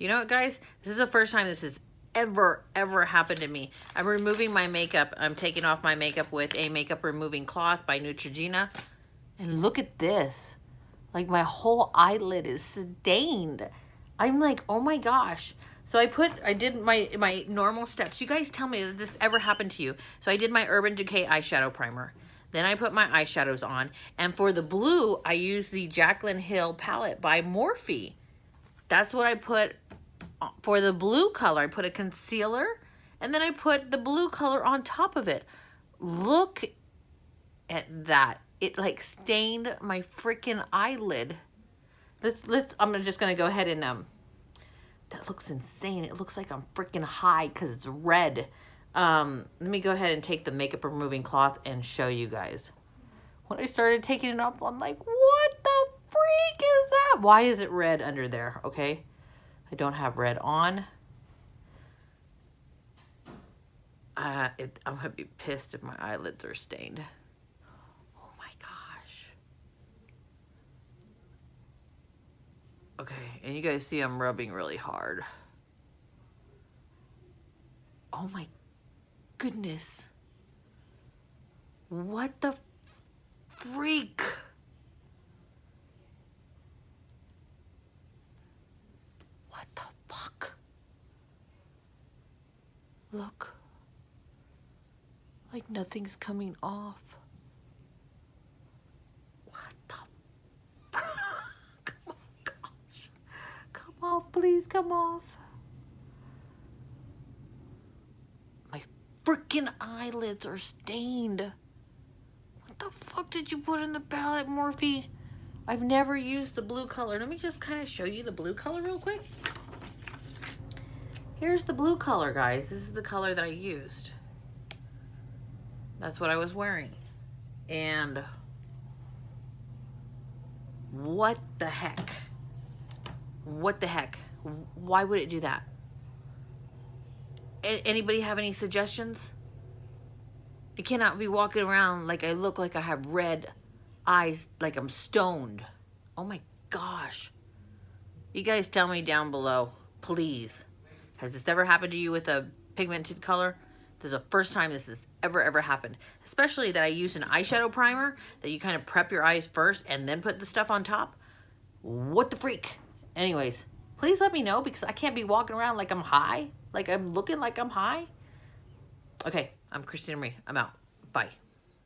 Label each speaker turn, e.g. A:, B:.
A: You know what, guys? This is the first time this has ever happened to me. I'm removing my makeup. I'm taking off my makeup with a makeup removing cloth by Neutrogena. And look at this. Like, my whole eyelid is stained. I'm like, oh my gosh. So I did my normal steps. You guys tell me if this ever happened to you. So I did my Urban Decay eyeshadow primer. Then I put my eyeshadows on. And for the blue, I used the Jaclyn Hill palette by Morphe. That's what I put for the blue color. I put a concealer, and then I put the blue color on top of it. Look at that. It like stained my freaking eyelid. I'm just gonna go ahead and that looks insane. It looks like I'm freaking high because it's red. Let me go ahead and take the makeup removing cloth and show you guys. When I started taking it off, I'm like, what the freak is that? Why is it red under there? Okay, I don't have red on. I'm gonna be pissed if my eyelids are stained. Oh my gosh. Okay, and you guys see I'm rubbing really hard. Oh my goodness. What the freak? What the fuck? Look. Like nothing's coming off. What the fuck? Oh my gosh. Come off, please, come off. My freaking eyelids are stained. What the fuck did you put in the palette, Morphe? I've never used the blue color. Let me just kind of show you the blue color real quick. Here's the blue color, guys. This is the color that I used. That's what I was wearing. And what the heck? What the heck? Why would it do that? Anybody have any suggestions? I cannot be walking around like I look like I have red eyes, like I'm stoned. Oh my gosh. You guys tell me down below, please. Has this ever happened to you with a pigmented color? This is the first time this has ever happened. Especially that I used an eyeshadow primer, that you kind of prep your eyes first and then put the stuff on top. What the freak? Anyways, please let me know because I can't be walking around like I'm high. Like I'm looking like I'm high. Okay, I'm Christina Marie. I'm out. Bye.